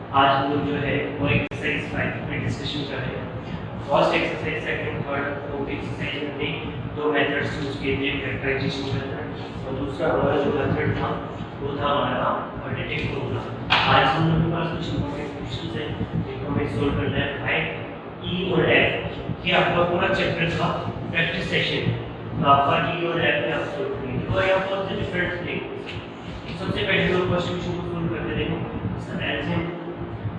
आज हम लोग जो है वो एक्सरसाइज 5 में डिस्कशन कर रहे हैं। First exercise, second, third, fourth exercise में दो मेथड्स यूज किए थे, फैक्टराइजेशन मेथड और दूसरा हमारा जो मेथड था वो था हमारा डिटेक्ट करना। आज हम लोग के पास कुछ इंपॉर्टेंट क्वेश्चंस हैं जिनको हमें सोल्व करना है। फाइंड ई और एफ, ये आपका पूरा चैप्टर था प्रैक्टिस सेशन, तो आपका ई और एफ में आप सोल्व करेंगे और यहाँ पर डिफरेंट थिंग्स। सबसे पहले तो फर्स्ट क्वेश्चन को सोल्व करते देखो। इसका एलसीएम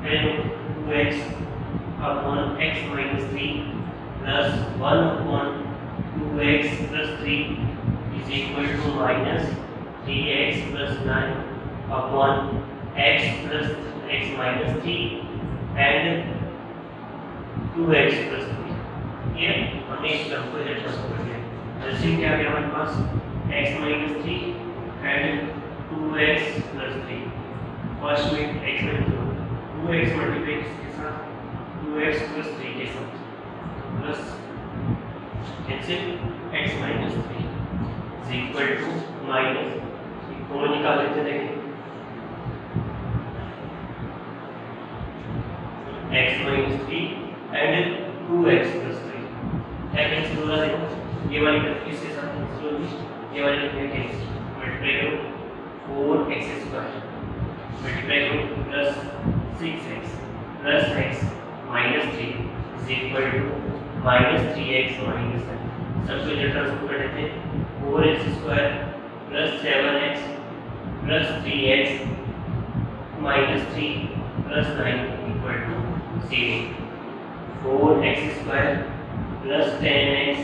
पहले 2x upon x minus 3 plus 1 upon 2x plus 3 is equal to minus 3x plus 9 upon x plus x minus 3 and 2x plus 3। ये हमने इस टर्म को इधर ट्रांसफर कर दिया। एलसीएम क्या गया हमारे पास x minus 3 and 2x plus 3। First में x में 2x मल्टीप्लाई किसके साथ 2x plus 3 के साथ plus cancel x minus 3 is equal to minus common निकाल लेते हैं। देखें x minus 3 and 2x plus 3 क्या कैंसिल हो रहा है। देखो ये वाली टर्म किसके साथ कैंसिल होगी, ये वाली टर्म कैंसिल मल्टीप्लाई करो 4x स्क्वायर मल्टीप्लाई करो plus 6x plus x minus 3 is equal to minus 3x minus 9। सबको इधर ट्रांसफर कर देते हैं। 4x square plus 7x plus 3x minus 3 plus 9 equal to 0। 4x square plus 10x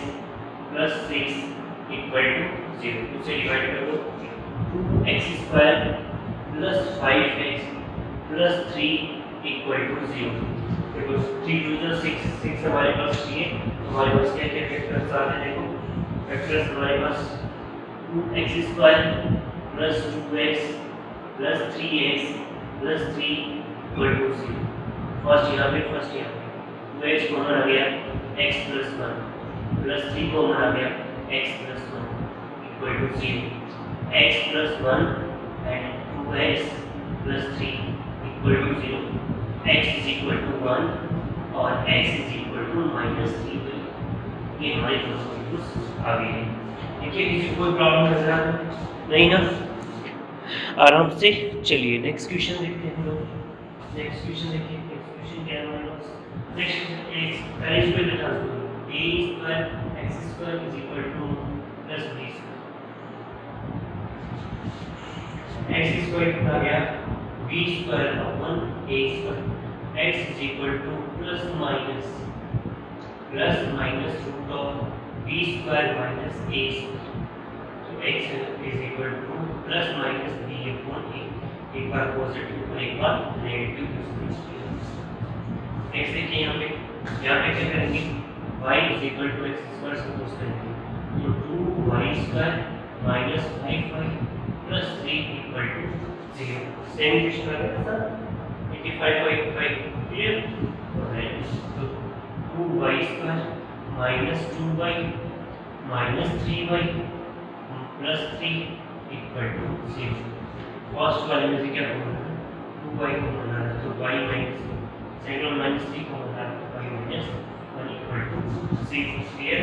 plus 6 equal to 0। उसे divide कर दो 2x square plus 5x plus 3 equal to 0। देखो 3 2 6 6 हमारे पास चाहिए, हमारे पास क्या क्या फैक्टर्स आ रहे हैं। देखो फैक्टर्स हमारे पास 2x square plus 2x plus 3x plus 3 equal to 0। First यहाँ पे 2x कॉमन आ गया x प्लस 1 प्लस 3 कॉमन आ गया x plus 1 equal to 0। x plus 1 and 2x plus 3 equal to 0। x is equal to 1 और x is equal to minus 3। ये हमारे दोनों वैल्यूज आ गए हैं। देखिए किसी को कोई प्रॉब्लम नजर आ नहीं ना, आराम से चलिए नेक्स्ट क्वेश्चन देखते हैं हम लोग। नेक्स्ट क्वेश्चन देखिए, नेक्स्ट क्वेश्चन क्या है हमारे पास। नेक्स्ट x पहले इसको इधर ट्रांसफर करो a square x square is equal two plus b square. x square कितना गया b square upon a square. x is equal to plus minus root of b square minus a square। तो x is equal to plus minus b upon a। एक बार positive और एक बार negative use करेंगे। x देखिए यहाँ पे क्या करेंगे y is equal to x square suppose करेंगे तो 2y square minus 5y plus 3 equal to 0। Same question आ गया था 85 क्लियर तो 2y square minus 2y minus 3y plus 3 equal to 0। First वाले में से क्या कॉमन है 2y कॉमन आ रहा है तो y माइनस सेकंड में माइनस 3 कॉमन आ रहा है तो y minus 1 equal to 0। Clear.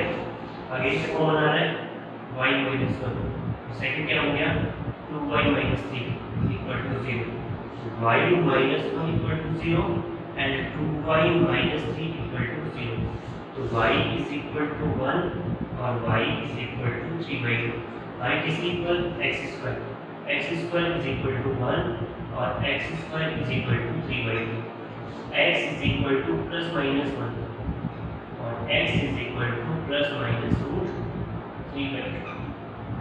आगे से कॉमन आ रहा है y माइनस 1, सेकंड क्या हो गया 2y minus 3 equal to 0। y minus 1 equal to 0 and 2y minus 3 equal to 0। तो y is equal to 1 और y is equal to 3/2। y किसके equal x square. x square is equal to 1 और x square is equal to 3/2। x is equal to plus minus 1 और x is equal to plus minus root 3/2।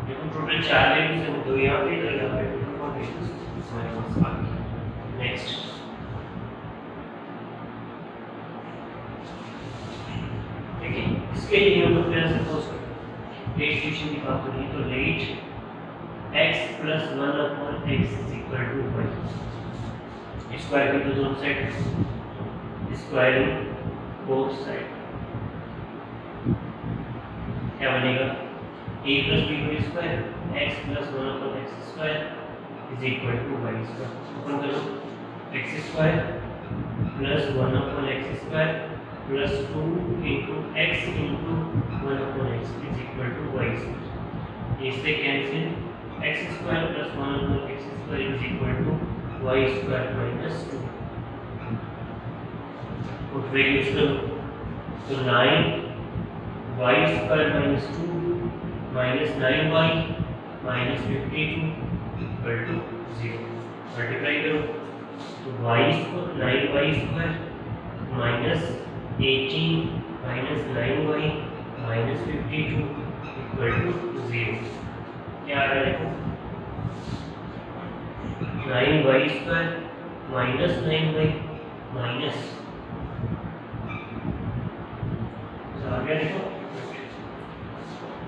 देखो total 4 values हैं, दो यहाँ पे दो यहाँ पे, टोटल 4 वैल्यूज हमारे पास आ गई। नेक्स्ट देखिए इसके लिए हम लोग क्या सपोज करते हैं इक्वेशन की बात करें तो let x plus 1 upon x is equal to y। Square की दोनों साइड स्क्वायरिंग बोथ साइड क्या बनेगा a plus b whole square x plus 1 upon x square is equal to y square. Open करो x square plus 1/x² plus 2 into x into 1/x is equal to y square. इससे cancel x² plus 1/x² is equal to y square minus 2। Put values करो तो 9y square minus 2 minus 9y minus 52 equal to 0। Multiply करो तो 9y square minus 18 minus 9y minus 52 equal to 0। क्या आ रहा है देखो 9y square minus 9y minus आ गया देखो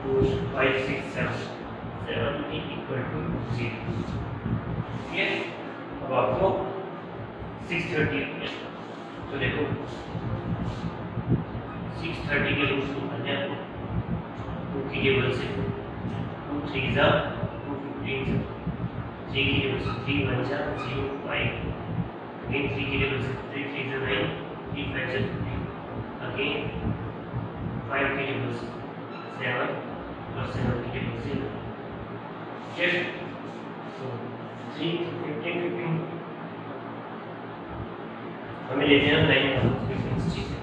2 5 6 7 7 इक्वल टू 0। ठीक है, अब आपको 630 तो देखो 630 के रूट्स निकालने हैं आपको 2 की टेबल से 2 3 जा 2 15 3 की टेबल से 3 1 जा 0 5 अगेन 3 की टेबल से 3 3 जा 9 3 5 जा 15 अगेन 5 की टेबल से 7 और 7 की टेबल से ठीक है। तो 3 15 15 हमें लेते हैं 9 15 ठीक है।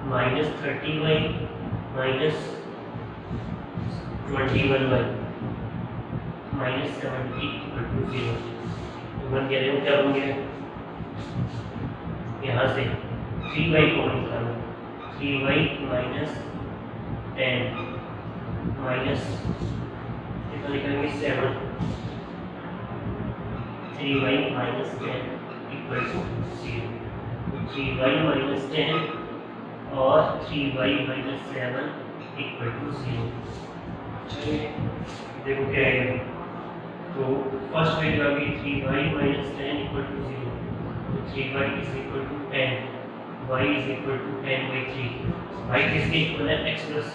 Minus 30y minus 21y minus 70 equal to 0। तो बन गया देखो क्या बन गया यहाँ से 3y को निकालो 3y माइनस 10 माइनस इतना लिखेंगे 7 3y minus 10 equal to 0। 3y minus 10 और 3y माइनस 7 इक्वल टू 0। चलिए देखो क्या है तो फर्स्ट वैल्यू आ गई 3y माइनस 10 इक्वल टू 0। तो 3y is equal to 10 y is equal to 10/3। y किसके इक्वल है x plus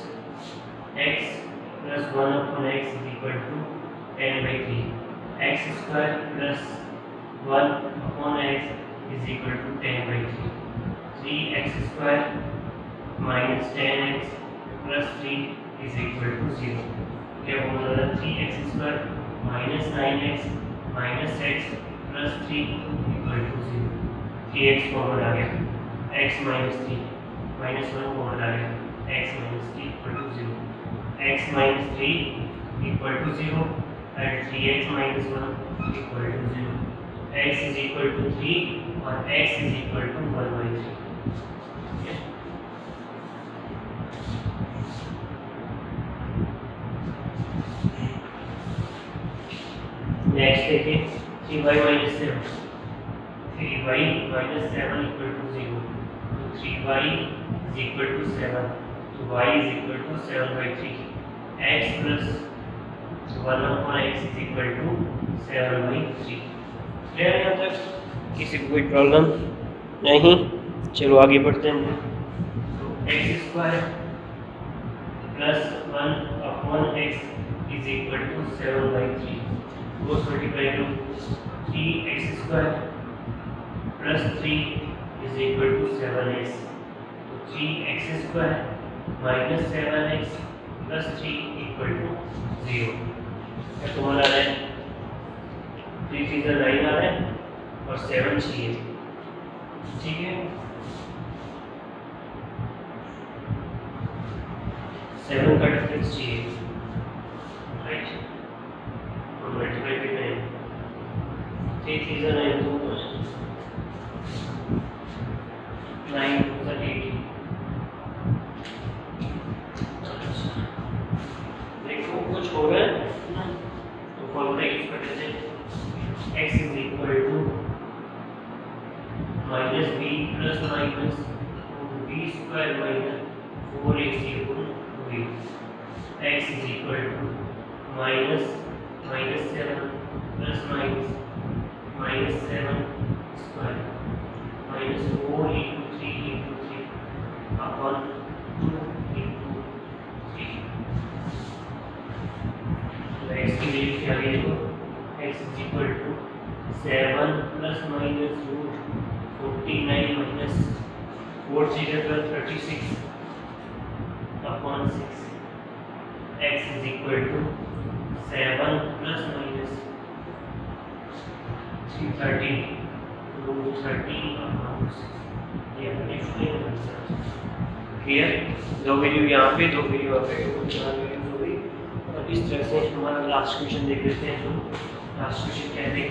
1/x is equal to 10/3। x square plus 1/x is equal to 10/3। 3x square minus 10x plus 3 is equal to 0। क्या बोल रहा है 3x square minus 9x minus x plus 3 equal to 0। 3x common आ गया x minus 3 minus 1 common आ गया x minus 3 equal to 0। x minus 3 equal to 0 and 3x minus 1 equal to 0। x is equal to 3 और x is equal to 1/3। Next देखिए 3y minus 7 3y minus 7 equal to 0। तो 3y is equal to 7 तो y is equal to 7/3। x plus 1/x is equal to 7/3। Clear है यहाँ तक? किसी को कोई प्रॉब्लम नहीं? चलो आगे बढ़ते हैं। तो x square plus 1/x is equal to 7/3। Both multiply करो 3x square plus 3 is equal to 7x। तो 3x square minus 7x plus 3 equal to 0। क्या तुम्हारा है 3 3 9 आ रहा है और 7 चाहिए। ठीक है 7 का डिफरेंस चाहिए राइट और मल्टीप्लाई भी नहीं 3 3 9 2 9 2 18। देखो कुछ हो रहा है ना तो फॉर्मूला यूज कर लेते हैं x is equal to minus B plus minus B square minus 4ac गुण v। x is equal to minus 7 plus minus 7 square minus 4 into 3 into 3 upon 2 into 3। तो x की वैल्यू क्या है? देखो x is equal to 7 plus minus root 49 minus 4 3 12 36 upon 6। x is equal to 7 plus minus 313 root 13 upon 6। ये अपने final answer. Clear? दो value यहाँ पे, दो वैल्यू यहाँ पे, तो चार वैल्यू हो गई। और इस तरह से हमारा लास्ट क्वेश्चन देख लेते हैं। तो लास्ट क्वेश्चन क्या है?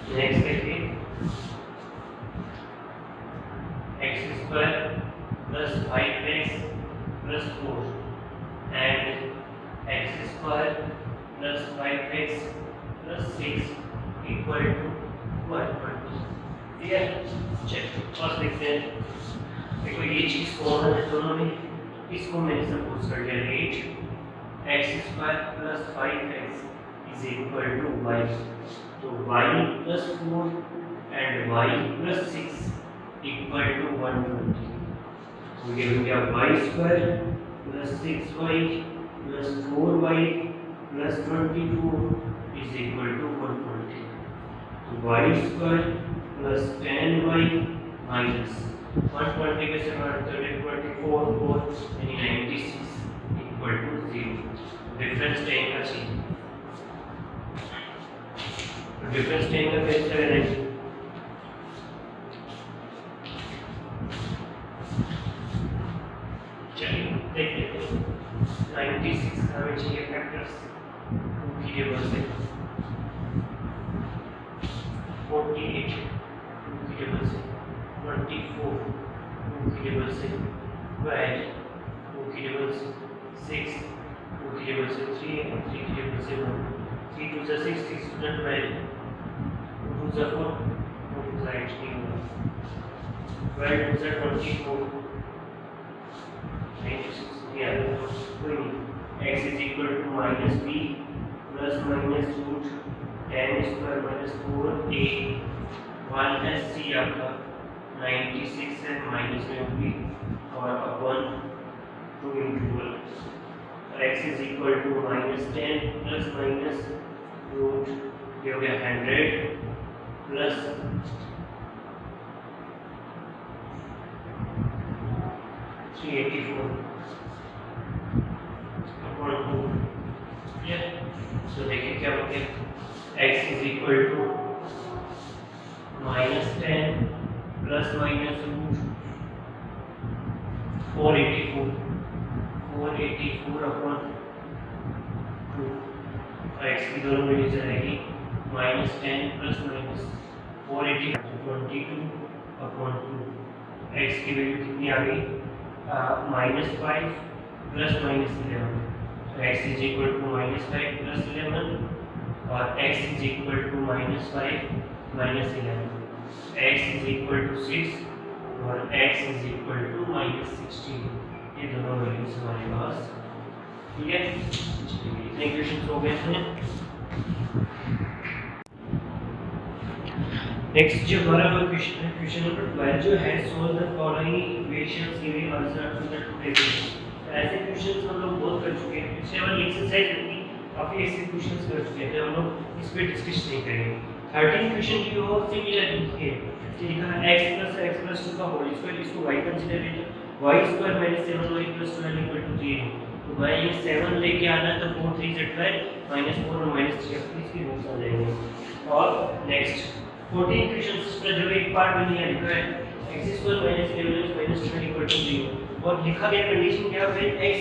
नेक्स्ट देखिए, x square plus 5x plus 4 and x square plus 5x plus 6 equal to 120। Clear? Check first देखते हैं। देखो ये चीज कॉमन है दोनों में, इसको मैंने सपोज कर लिया 8x square plus 5x is equal to y। तो y plus 4 and y plus 6 equal to 120। तो ये हो गया y square plus 6y plus 4y plus 24 is equal to 120। तो y square plus 10y minus 120 में से 24 यानी 96 equal to 0। डिफरेंस 10 का चाहिए। डिफरेंस 10 का कैसे करेंगे? चलिए देख लेते हैं। 96 हमें चाहिए फैक्टर्स 2 की टेबल से, 48 2 की टेबल से, 24 2 की टेबल से, 12 2 की टेबल से, 6 2 की टेबल से, 3 की टेबल से, 1 3 2 6 6 12 2 4 4 2 actually 12 2 24 96। yeah, x is equal to minus b plus minus root 10 square minus 4a 1 है c आपका 96 है माइनस में होगी और अपन 2 into 12 और x is equal to minus 10 plus minus root ये हो गया 100 प्लस 384 अपॉन 2। तो देखिए क्या हो गया, x is equal to minus 10 plus minus root 484 upon 2। x की दोनों वैल्यू जाएगी minus 10 plus minus 480 22 upon 2। x की वैल्यू कितनी आ गई? -5 plus -11। तो x is equal to -5 plus 11 और x is equal to -5 minus 11। x is equal to 6 और x is equal to -16। ये दोनों वैल्यूज हमारे पास। ठीक है, इतने क्वेश्चन हो गए हैं। नेक्स्ट जो हमारा क्वेश्चन नंबर 12 जो है, solve the following equations giving answer to the two questions. ऐसे क्वेश्चंस हम लोग बहुत कर चुके हैं, पिछले वाली एक्सरसाइज में काफी ऐसे क्वेश्चंस कर चुके हैं, हम लोग इस पे डिस्कस नहीं करेंगे। 13 क्वेश्चन की और सिमिलर लिखे लिखा है x + 2 का होल स्क्वायर, इसको y कंसीडर कीजिए। y square - 7y + 12 = 3। तो भाई ये 7 लेके आना तो 4 3 से 12 -4 और -3 इसकी रूट्स आ जाएंगे। और नेक्स्ट 14 क्वेश्चंस पर जो एक पार्ट में लिया लिखा है x² - 11 - 12 = 0 और लिखा गया कंडीशन क्या है, x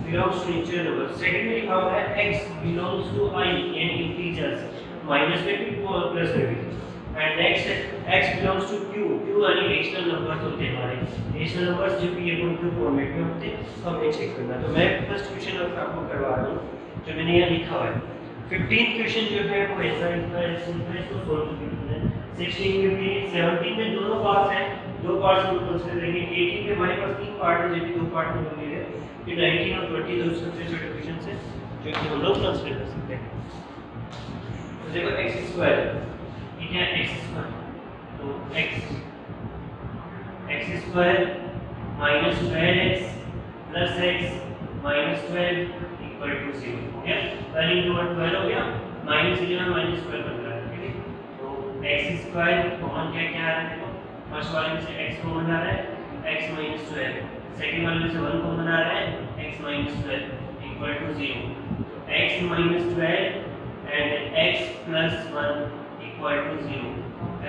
belongs to natural number. Second में लिखा हुआ है x बिलोंग्स टू i यानी इंटीजर्स, माइनस में भी और प्लस में भी। And next x belongs to q, q यानी रेशनल नंबर्स होते हैं हमारे, रेशनल नंबर्स जो कि ये उनके फॉर्मेट में होते हैं, तो हमें चेक करना। तो मैं फर्स्ट क्वेश्चन आपको करवा रहा हूँ जो मैंने यहाँ लिखा हुआ है। 15 क्वेश्चन जो है वो ऐसा लिखा है, इसको सोल्व करना है। 16 में भी 17 में दोनों पार्ट्स हैं, दो पार्ट्स को कंसीडर करेंगे। 18 में हमारे पास तीन पार्ट है, जो कि दो पार्ट में बने हैं। ये 19 और 20 दो सबसे छोटे क्वेश्चन है जो कि हम लोग कंसीडर कर सकते हैं। तो देखो x², ठीक है, x², तो x² minus 12x plus x minus 12 equal to 0 हो गया। 12 into 1 12 हो गया, माइनस 11 माइनस 12 बन रहा है, ठीक है। तो x² कॉमन क्या क्या आ रहा है, देखो फर्स्ट वाले में से x कॉमन आ रहा है, x माइनस 12, सेकंड वाले में से 1 कॉमन आ रहा है, x माइनस 12 इक्वल टू 0। तो x minus 12 and x plus 1 equal to 0,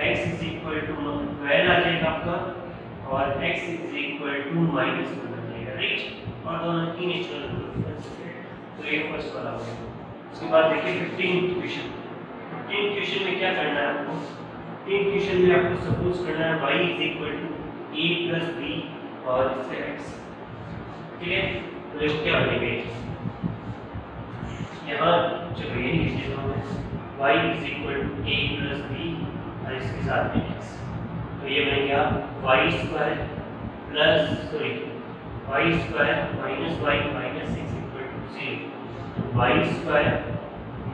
x is equal to 12 आ जाएगा आपका, और x is equal to minus 1 आ जाएगा, राइट। और दोनों की नेचुरल नंबर्स, तो ये फर्स्ट वाला हो गया। उसके बाद देखिए 15 क्वेश्चन। 15 क्वेश्चन में क्या करना है आपको, 15 क्वेश्चन में आपको सपोज करना है y is equal to a plus b और इससे x, ठीक है। तो देखो क्या बनेगा, यहाँ चलो ये लिख देता हूँ मैं, y is equal to a plus b और इसके साथ में x, तो ये बन गया y² plus y² minus y minus 6 equal to 0। y²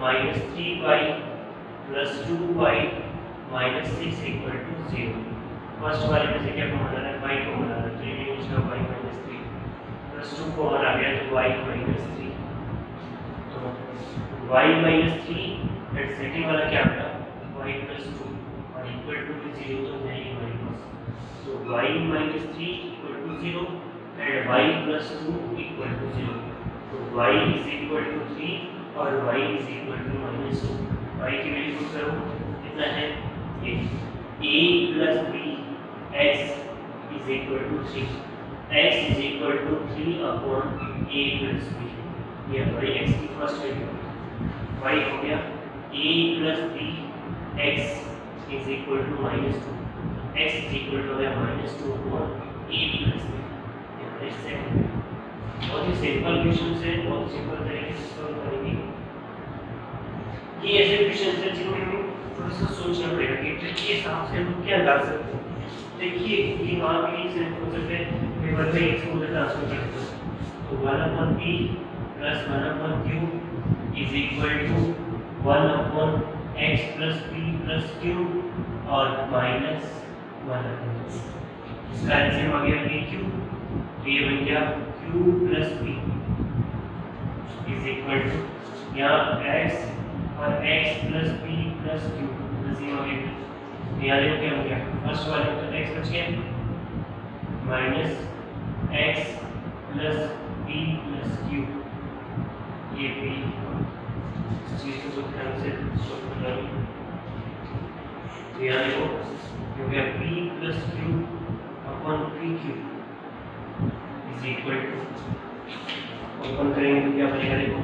minus 3y plus 2y minus 6 equal to 0। First वाले में से क्या कॉमन आ रहा है, y कॉमन आ रहा है, तो ये मींस का y माइनस 3 प्लस 2 कॉमन आ गया, तो y माइनस 3, तो y माइनस 3 एंड सेकंड वाला क्या आ गया, y प्लस 2 और इक्वल टू 0 तो नहीं हमारे पास, तो y minus 3 equal to 0 and y plus 2 equal to 0, तो y इज इक्वल टू 3 और y is equal to minus 2। y की वैल्यू पुट करो, कितना है ये a plus b x is equal to 3, x is equal to 3 upon a plus b, ये हमारी x की फर्स्ट वैल्यू, y हो गया a plus b x is equal to minus 2, x is equal to है minus 2 upon a plus b। इससे बहुत ही simple question है, बहुत सिंपल तरीके से सॉल्व करेंगे। ये ऐसे क्वेश्चन हैं जिनमें हमें थोड़ा सा सोचना पड़ेगा कि ट्रिक के हिसाब से हम क्या डाल सकते हैं। देखिए ये वहाँ भी एक सेंस हो सकता है, पेपर में एक को ट्रांसफर कर सकते हैं, तो 1 upon p plus 1 upon q is equal to 1 upon x plus p plus q और माइनस 1 अपॉन x। इसका आंसर आ गया q, तो ये बन गया q plus p is equal to यहाँ x और x plus p plus q plus ये हो गया, यहाँ देखो क्या हो गया, फर्स्ट वाले में x बच गया minus x plus p plus q, ये p इस चीज़ को ध्यान से सोल्व करना है। तो यहाँ देखो हो गया p plus q upon pq is equal to, open करेंगे तो क्या बनेगा, देखो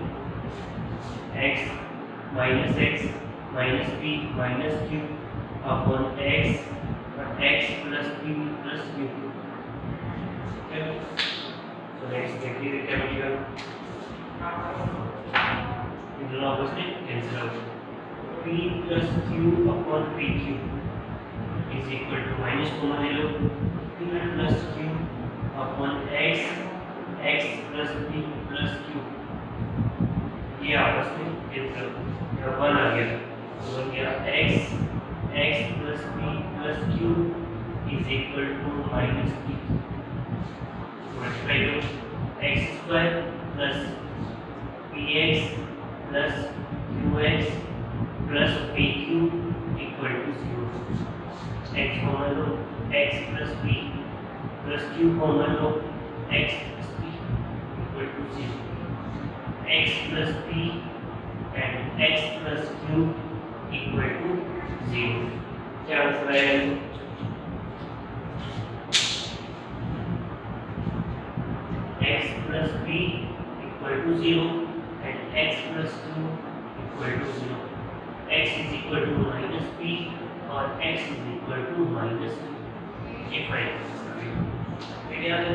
x minus p minus q upon x और x plus p plus q, तो नेक्स्ट देखिए क्या बनेगा, इन दोनों आपस में कैंसिल हो गया, p plus q upon pq is equal to minus common ले लो, p plus q upon x plus p plus q, ये आपस में कैंसिल हो गया, 1 आ गया, तो बन गया x plus p plus q is equal to minus p, multiply करो x² plus px plus qx plus pq equal to 0, x common लो, x plus p plus q common लो, x plus p equal to 0, x plus p and x plus q equal to 0। क्या answer है, x plus p equal to 0 and x plus q equal to 0, x is equal to minus p और x is equal to minus ये find ठीक है। याद है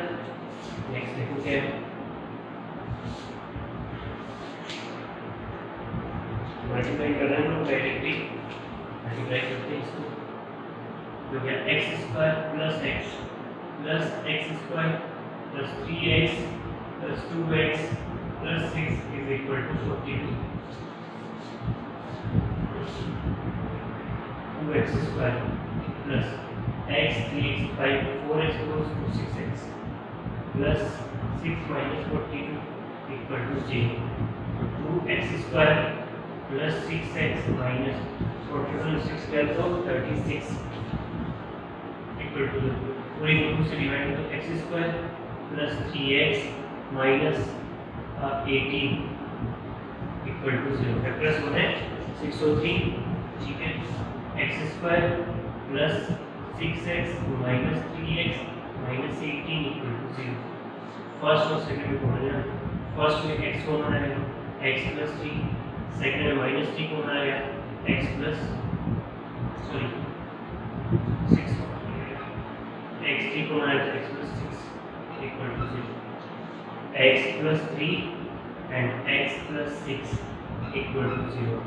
next देखो क्या है, मल्टीप्लाई कर रहे हैं हम डायरेक्टली मल्टीप्लाई करते हैं इसको, जो क्या X square plus X square plus 3x plus 2x plus 6 is equal to 42, 2x square plus x 3x 5 4x goes to 6x plus 6 minus 42 equal to 0, 2x square plus 6x minus 42 6 कर तो 36 equal to पूरी को 2 से divide तो x square plus 3x minus 18 equal to 0 factors होते हैं 603 ठीक है। x square plus 6x minus 3x minus 18 equal to 0, first और सेकंड को होना, फर्स्ट में x को होना है x प्लस 3, सेकंड में माइनस 3 को होना है x प्लस सॉरी 6 x 3 को होना है x plus 6 equal to 0, x plus 3 and x plus 6 equal to 0,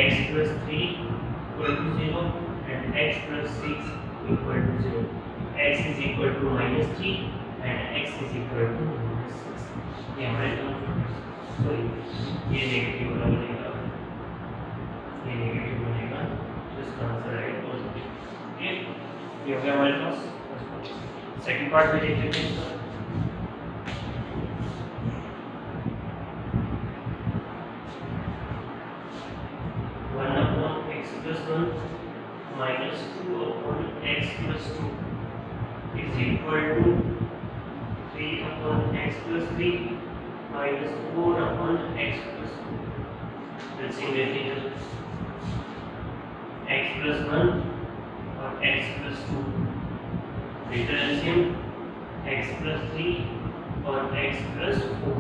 x plus 3 equal to 0 and x plus 6 equal to 0, x is equal to minus 3 and x is equal to minus 6। ये हमारे दोनों sorry ये negative वाला बनेगा, ये negative बनेगा तो इसका आंसर आएगा पॉजिटिव। ठीक है ये हो गया हमारे पास। सेकंड पार्ट में देख लेते हैं इसका, one upon x plus 1 minus 2 upon x plus 2 is equal to 3 upon x plus 3 minus 4 upon x plus 2. Let's see where it is. X plus 1 और x plus 2. Later LCM x plus 3 और x plus 4.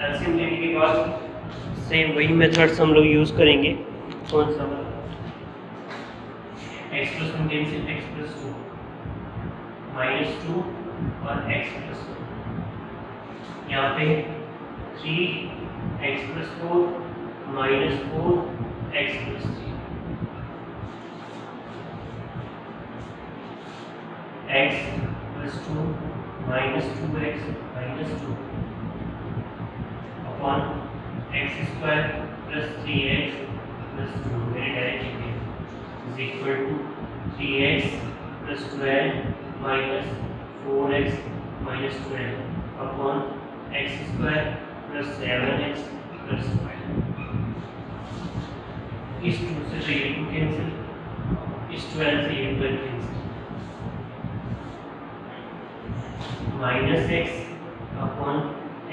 LCM लेने के बाद same वही methods हम लोग use करेंगे। कौन सा वाला? x plus 1 cancel x plus 2 minus 2 और x plus 1 यहाँ पे 3x plus 4 minus 4x plus 3 x plus 2 minus 2x minus 2 upon x square plus 3x plus 2 very directly is equal to 3x plus 12 minus 4x minus 12 upon x square plus 7x plus 5। इस 2 से तो ये 2 cancel, इस 12 से ये 12 cancel, minus x upon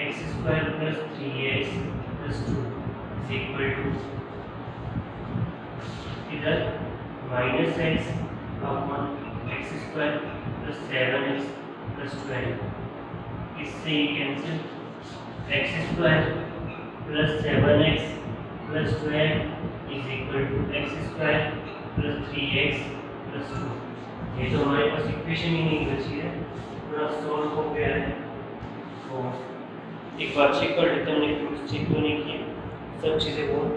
x square plus 3x plus 2 is equal to इधर minus x upon x square plus 7x plus 12, इससे ये cancel, x square plus 7x plus 12 is equal to x square plus 3x plus 2। ये तो हमारे पास equation ही नहीं बची है, पूरा सॉल्व हो गया है। तो एक बार चेक कर लेते हैं, हमने कुछ चेक तो नहीं किया, सब चीज़ें बहुत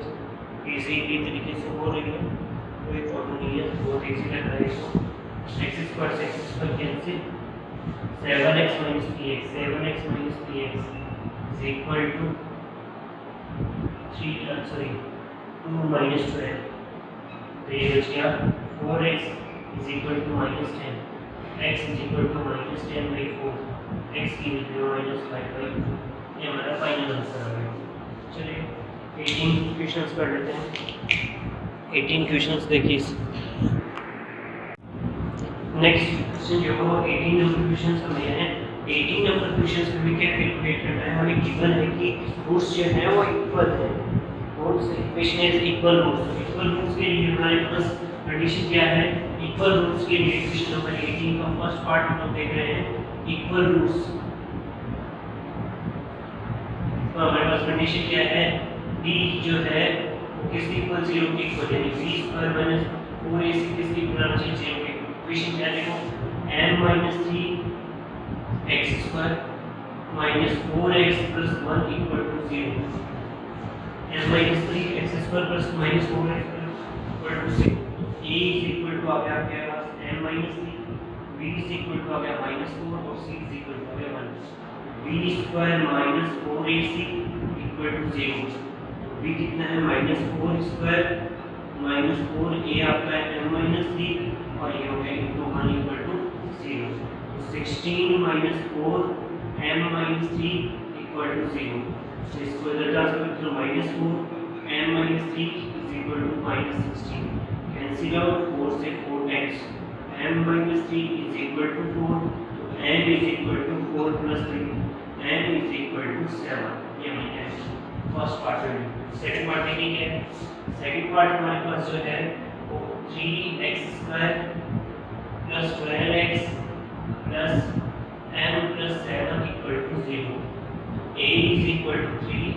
ईजीली तरीके से हो रही है, कोई प्रॉब्लम नहीं है, बहुत ईजी लग रहा है इसको। एक्स स्क्वायर से x square cancel, 7x minus 3x 7x minus 3x is equal to 2 minus 12, तो ये बच गया 4x is equal to minus 10, x is equal to minus 10 by 4, x की वैल्यू minus 5 by 2, ये हमारा फाइनल आंसर आ गया। चलिए 18 क्वेश्चंस कर लेते हैं। 18 क्वेश्चंस देखिए, नेक्स्ट क्वेश्चन जो है 18 नंबर क्वेश्चन का मेन है। 18 नंबर क्वेश्चन में क्या कैलकुलेट करना है, हमें गिवन है कि रूट्स जो है वो इक्वल है, roots equation is equal roots के लिए हमारे पास कंडीशन क्या है, इक्वल रूट्स के लिए क्वेश्चन नंबर 18 का फर्स्ट पार्ट हम देख रहे हैं इक्वल रूट्स। तो हमारे पास कंडीशन क्या है, d जो है वो किसके इक्वल 0 के इक्वल, यानी b² - 4ac किसकी इक्वल आना चाहिए 0 के इक्वेशन क्या देखो m - 3x square minus 4x plus 1 equal to 0. m minus 3x square plus minus 4x equal to 0. a is equal to आ गया आपके पास m minus 3, b is equal to आ गया minus 4 और c is equal to आ गया 1. b square minus 4ac equal to 0. b कितना है minus 4 square minus 4a आपका है m minus 3 और ये हो गया into 1 equal to 0. 16 minus 4 m minus 3 equal to 0. So इसको इधर ट्रांसफर करो minus 4 m minus 3 is equal to minus 16. Cancel out 4 से 4 times. m minus 3 is equal to 4. So m is equal to 4 plus 3. m is equal to 7. ये हमारी है first part में. Second part में क्या है? सेकंड पार्ट हमारे पास जो है वो 3x square plus 12x plus m plus 7 equal to 0. a is equal to 3,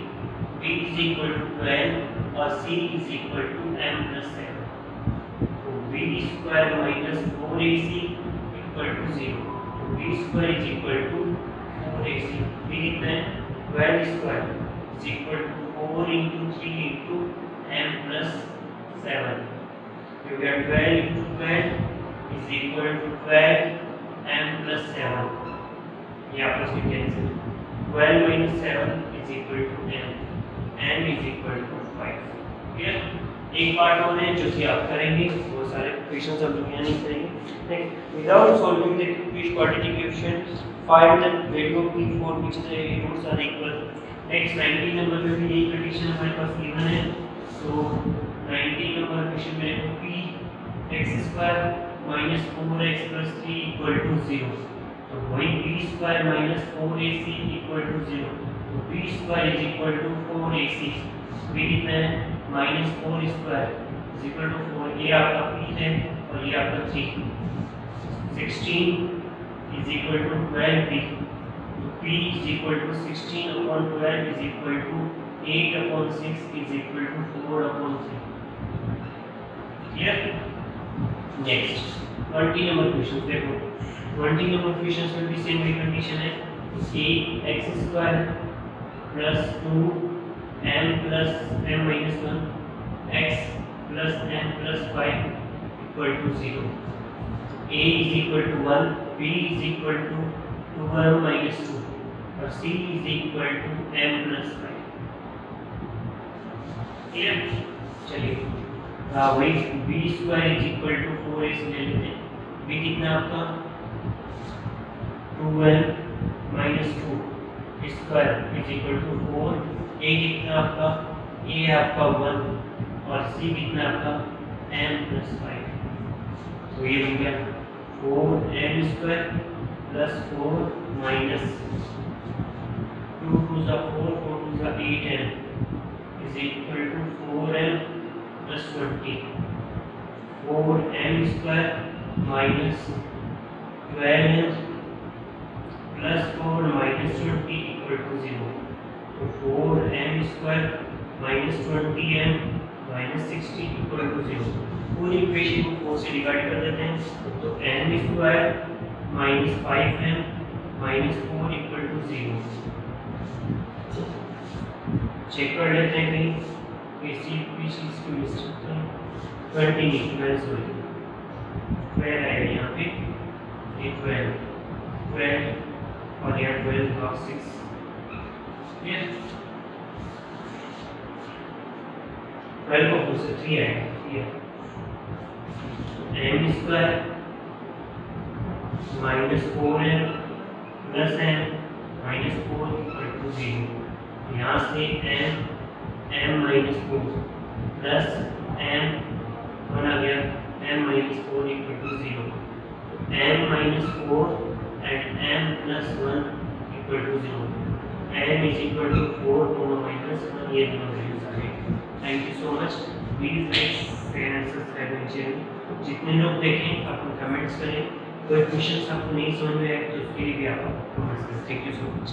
b is equal to 12 और c is equal to m plus 7. So b square minus 4ac equal to 0. So b square is equal to 4ac. b कितना है 12 square is equal to 4 into 3 into m plus 7. You get 12 into 12 is equal to 12 m plus 7. ये आपस में cancel 12 minus 7 is equal to m. m is equal to 5. Clear? एक part और है जो कि आप करेंगे वो सारे क्वेश्चंस हम लोग यहाँ नहीं करेंगे. Next without solving the quadratic coefficient find the value of p4 which the roots are equal. Next 19 number पे भी यही कंडीशन हमारे पास गिवन है. तो 19 नंबर क्वेश्चन में देखो p x square minus 4x plus 3 equal to 0. तो वही b square minus 4ac equal to 0. तो b square is equal to 4ac. b कितना है minus 4 square is equal to 4. ये आपका p है और ये आपका 3. 16 is equal to 12p. तो p is equal to 16 upon 12 is equal to 8 upon 6 is equal to 4 upon 3. Clear? Next 20 number question देखो. 20 नंबर क्वेश्चन में भी सेम कंडीशन है. a x square plus 2 m plus m minus 1 x plus m plus 5 equal to 0. a is equal to 1, b is equal to 2m minus 2 और c is equal to m plus 5. Clear? चलिए वही b square is equal to 4ac ले लेते हैं. b कितना आपका 2m minus 2 square is equal to 4. a कितना आपका a आपका 1 और c कितना आपका m plus 5. तो ये बन गया 4m square plus 4 minus 2 to the 4 4 to the 8m is equal to 4m plus 20. 4m square minus 12m plus 4 minus 20 equal to 0. So 4m square minus 20m minus 60 equal to 0. पूरी equation को 4 से divide कर देते हैं. तो m square minus 5m minus 4 equal to 0. Check कर लेते हैं कहीं किसी चीज की मिस्टेक तो 20 नहीं 12 सॉरी 12 आएगा यहाँ पे. ये 12 और यहाँ 12 भाग 6. क्लियर? 12 को 4 से 3 आएगा. Clear? m square minus 4m plus m minus 4 equal to 0. यहाँ से m minus 4 plus m बना गया m minus 4 equal to 0. m minus 4 and m plus 1 equal to 0. m is equal to 4 minus 1. ये दोनों values आ गए. Thank you so much. Please like share and subscribe my channel. जितने लोग देखें अपने comments करें. कोई क्वेश्चन आपको नहीं समझ में आए तो उसके लिए भी आप कमेंट्स करें. Thank you so much.